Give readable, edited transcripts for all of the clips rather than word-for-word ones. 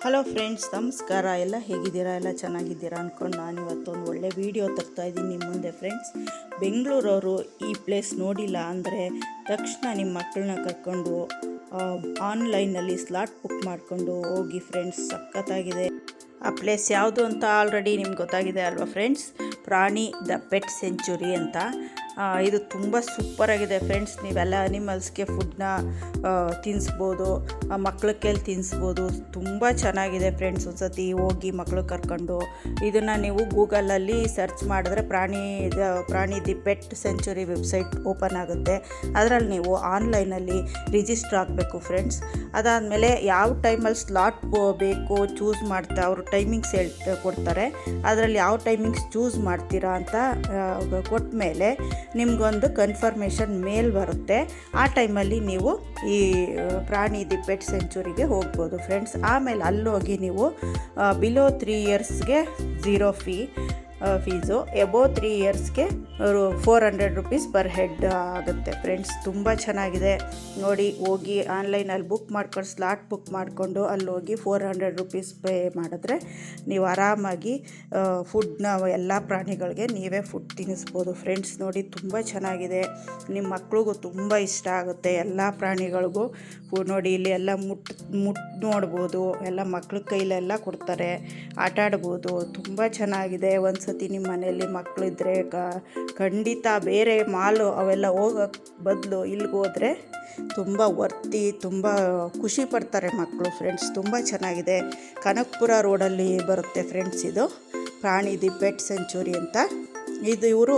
Hello friends, ನಮಸ್ಕಾರ. ಎಲ್ಲ ಹೇಗಿದ್ದೀರಾ? ಎಲ್ಲ ಚೆನ್ನಾಗಿದ್ದೀರಾ ಅಂದ್ಕೊಂಡು ನಾನು ಇವತ್ತೊಂದು ಒಳ್ಳೆ ವೀಡಿಯೋ ತರ್ತಾಯಿದ್ದೀನಿ ನಿಮ್ಮ ಮುಂದೆ. ಫ್ರೆಂಡ್ಸ್, ಬೆಂಗಳೂರವರು ಈ ಪ್ಲೇಸ್ ನೋಡಿಲ್ಲ ಅಂದರೆ ತಕ್ಷಣ ನಿಮ್ಮ ಮಕ್ಕಳನ್ನ ಕರ್ಕೊಂಡು ಆನ್ಲೈನಲ್ಲಿ ಸ್ಲಾಟ್ ಬುಕ್ ಮಾಡಿಕೊಂಡು ಹೋಗಿ ಫ್ರೆಂಡ್ಸ್. ಸಖತ್ತಾಗಿದೆ. ಆ ಪ್ಲೇಸ್ ಯಾವುದು ಅಂತ ಆಲ್ರೆಡಿ ನಿಮ್ಗೆ ಗೊತ್ತಾಗಿದೆ ಅಲ್ವಾ ಫ್ರೆಂಡ್ಸ್? ಪ್ರಾಣಿ ದ ಪೆಟ್ ಸೆಂಚುರಿ ಅಂತ. ಇದು ತುಂಬ ಸೂಪರಾಗಿದೆ ಫ್ರೆಂಡ್ಸ್. ನೀವೆಲ್ಲ ಅನಿಮಲ್ಸ್ಗೆ ಫುಡ್ನ ತಿನ್ನಿಸ್ಬೋದು, ಮಕ್ಳ ಕೈಲಿ ತಿನ್ನಿಸ್ಬೋದು. ತುಂಬ ಚೆನ್ನಾಗಿದೆ ಫ್ರೆಂಡ್ಸ್. ಒಂದ್ಸತಿ ಹೋಗಿ ಮಕ್ಕಳು ಕರ್ಕೊಂಡು ಇದನ್ನು ನೀವು ಗೂಗಲಲ್ಲಿ ಸರ್ಚ್ ಮಾಡಿದ್ರೆ ಪ್ರಾಣಿ the pet century website open ಆಗುತ್ತೆ. ಅದರಲ್ಲಿ ನೀವು ಆನ್ಲೈನಲ್ಲಿ ರಿಜಿಸ್ಟರ್ ಆಗಬೇಕು ಫ್ರೆಂಡ್ಸ್. ಅದಾದಮೇಲೆ ಯಾವ ಟೈಮಲ್ಲಿ ಸ್ಲಾಟ್ ಬೇಕು ಚೂಸ್ ಮಾಡ್ತಾ ಅವರು ಟೈಮಿಂಗ್ಸ್ ಕೊಡ್ತಾರೆ. ಅದರಲ್ಲಿ ಯಾವ ಟೈಮಿಂಗ್ಸ್ ಚೂಸ್ ಮಾಡ್ತೀರಾ ಅಂತ ಕೊಟ್ಟ ಮೇಲೆ ನಿಮಗೊಂದು ಕನ್ಫರ್ಮೇಷನ್ ಮೇಲ್ ಬರುತ್ತೆ. ಆ ಟೈಮಲ್ಲಿ ನೀವು ಈ ಪ್ರಾಣಿ ದಿ ಪೆಟ್ ಸೆಂಚುರಿಗೆ ಹೋಗ್ಬೋದು ಫ್ರೆಂಡ್ಸ್. ಆಮೇಲೆ ಅಲ್ಲೋಗಿ ನೀವು below 3 ಇಯರ್ಸ್ಗೆ 0 fees, above 3 ಇಯರ್ಸ್ಗೆ 400 rupees per head ಆಗುತ್ತೆ ಫ್ರೆಂಡ್ಸ್. ತುಂಬ ಚೆನ್ನಾಗಿದೆ ನೋಡಿ. ಹೋಗಿ ಆನ್ಲೈನಲ್ಲಿ ಬುಕ್ ಮಾಡ್ಕೊಂಡು ಸ್ಲಾಟ್ ಬುಕ್ ಮಾಡಿಕೊಂಡು ಅಲ್ಲಿ ಹೋಗಿ 400 ರುಪೀಸ್ ಪೇ ಮಾಡಿದ್ರೆ ನೀವು ಆರಾಮಾಗಿ ಫುಡ್ನ ಎಲ್ಲ ಪ್ರಾಣಿಗಳಿಗೆ ನೀವೇ ಫುಡ್ ತಿನ್ನಿಸ್ಬೋದು ಫ್ರೆಂಡ್ಸ್. ನೋಡಿ, ತುಂಬ ಚೆನ್ನಾಗಿದೆ. ನಿಮ್ಮ ಮಕ್ಳಿಗೂ ತುಂಬ ಇಷ್ಟ ಆಗುತ್ತೆ. ಎಲ್ಲ ಪ್ರಾಣಿಗಳಿಗೂ ನೋಡಿ, ಇಲ್ಲಿ ಎಲ್ಲ ಮುಟ್ಟು ನೋಡ್ಬೋದು. ಎಲ್ಲ ಮಕ್ಳ ಕೈಲೆಲ್ಲ ಕೊಡ್ತಾರೆ, ಆಟ ಆಡ್ಬೋದು. ತುಂಬ ಚೆನ್ನಾಗಿದೆ. ಒಂದು ಸತಿ ನಿಮ್ಮ ಮನೆಯಲ್ಲಿ ಮಕ್ಕಳಿದ್ರೆ ಖಂಡಿತ ಬೇರೆ ಮಾಲು ಅವೆಲ್ಲ ಹೋಗೋಕ್ಕೆ ಬದಲು ಇಲ್ಲಿಗೆ ಹೋದರೆ ತುಂಬ ತುಂಬ ಖುಷಿ ಪಡ್ತಾರೆ ಮಕ್ಕಳು ಫ್ರೆಂಡ್ಸ್. ತುಂಬ ಚೆನ್ನಾಗಿದೆ. ಕನಕಪುರ ರೋಡಲ್ಲಿ ಬರುತ್ತೆ ಫ್ರೆಂಡ್ಸ್. ಇದು ಪ್ರಾಣಿ ದಿ ಪೆಟ್ ಸೆಂಚುರಿ ಅಂತ. ಇವರು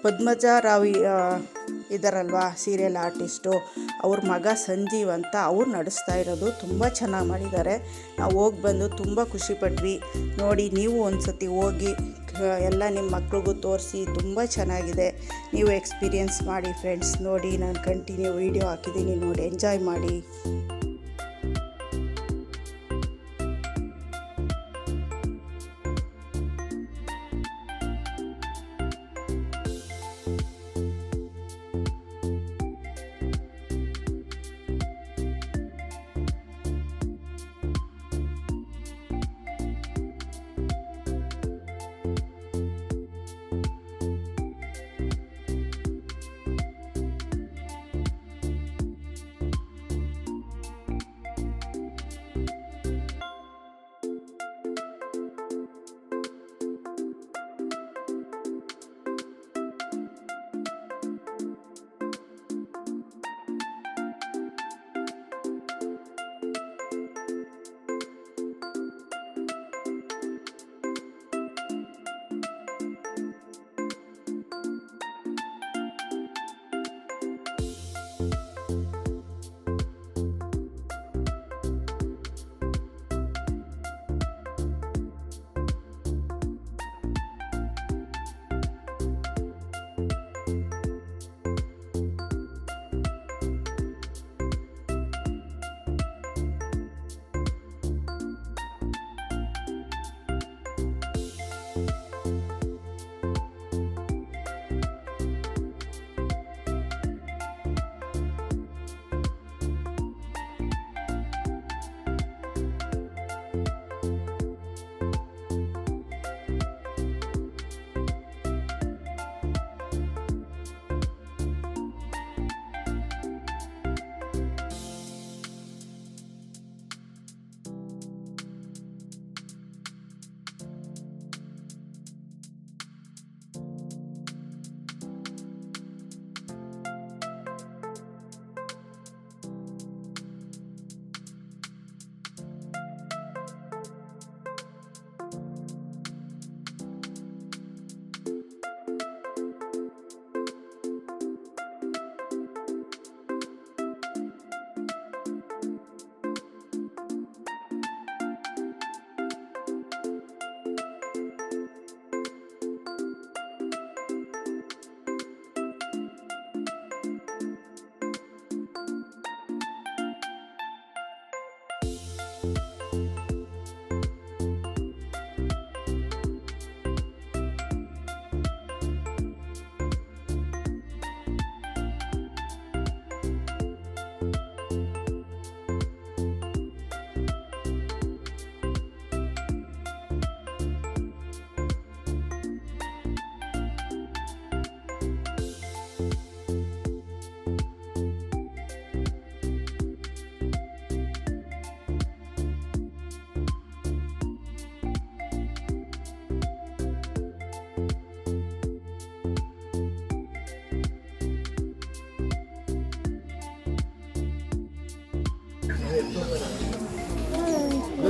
ಪದ್ಮಜ ರಾವ್ ಇದ್ದಾರಲ್ವ, ಸೀರಿಯಲ್ ಆರ್ಟಿಸ್ಟು, ಅವ್ರ ಮಗ ಸಂಜೀವ್ ಅಂತ ಅವ್ರು ನಡೆಸ್ತಾ ಇರೋದು. ತುಂಬ ಚೆನ್ನಾಗಿ ಮಾಡಿದ್ದಾರೆ. ನಾವು ಹೋಗಿ ಬಂದು ತುಂಬ ಖುಷಿಪಟ್ವಿ. ನೋಡಿ, ನೀವು ಒಂದು ಸತಿ ಹೋಗಿ ಎಲ್ಲ ನಿಮ್ಮ ಮಕ್ಳಿಗೂ ತೋರಿಸಿ. ತುಂಬ ಚೆನ್ನಾಗಿದೆ. ನೀವು ಎಕ್ಸ್ಪೀರಿಯೆನ್ಸ್ ಮಾಡಿ ಫ್ರೆಂಡ್ಸ್. ನೋಡಿ, ನಾನು ಕಂಟಿನ್ಯೂ ವೀಡಿಯೋ ಹಾಕಿದ್ದೀನಿ, ನೋಡಿ ಎಂಜಾಯ್ ಮಾಡಿ.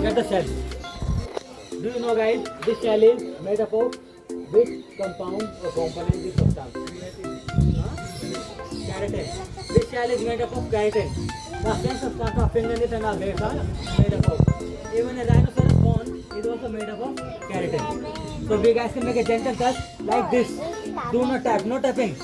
at the shell. Do you know, guys, this shell is made up of which compound or component, this substance? Keratin. This shell is made up of keratin. The same substance of fingernails and our hairs are made up of. Even a rhinoceros bone is also made up of keratin. So we guys can make a gentle touch like this. Do not tap, no tapping.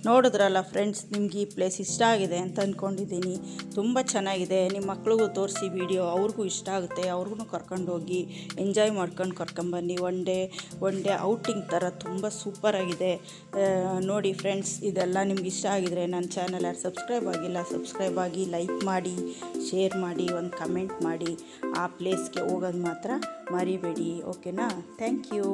ನೋಡಿದ್ರಲ್ಲ friends, ನಿಮ್ಗೆ ಈ place ಇಷ್ಟ ಆಗಿದೆ ಅಂತ ಅಂದ್ಕೊಂಡಿದ್ದೀನಿ. ತುಂಬ ಚೆನ್ನಾಗಿದೆ. ನಿಮ್ಮ ಮಕ್ಳಿಗೂ ತೋರಿಸಿ ವಿಡಿಯೋ, ಅವ್ರಿಗೂ ಇಷ್ಟ ಆಗುತ್ತೆ. ಅವ್ರಿಗೂ ಕರ್ಕೊಂಡೋಗಿ ಎಂಜಾಯ್ ಮಾಡ್ಕೊಂಡು ಕರ್ಕೊಂಬನ್ನಿ. ಒನ್ ಡೇ ಔಟಿಂಗ್ ಥರ ತುಂಬ ಸೂಪರಾಗಿದೆ. ನೋಡಿ ಫ್ರೆಂಡ್ಸ್, ಇದೆಲ್ಲ ನಿಮ್ಗೆ ಇಷ್ಟ ಆಗಿದರೆ ನನ್ನ ಚಾನಲ್ ಯಾರು ಸಬ್ಸ್ಕ್ರೈಬ್ ಆಗಿಲ್ಲ, ಸಬ್ಸ್ಕ್ರೈಬ್ ಆಗಿ, ಲೈಕ್ ಮಾಡಿ, ಶೇರ್ ಮಾಡಿ, ಒಂದು ಕಮೆಂಟ್ ಮಾಡಿ. ಆ ಪ್ಲೇಸ್ಗೆ ಹೋಗೋದು ಮಾತ್ರ ಮರಿಬೇಡಿ. ಓಕೆನಾ? Thank you.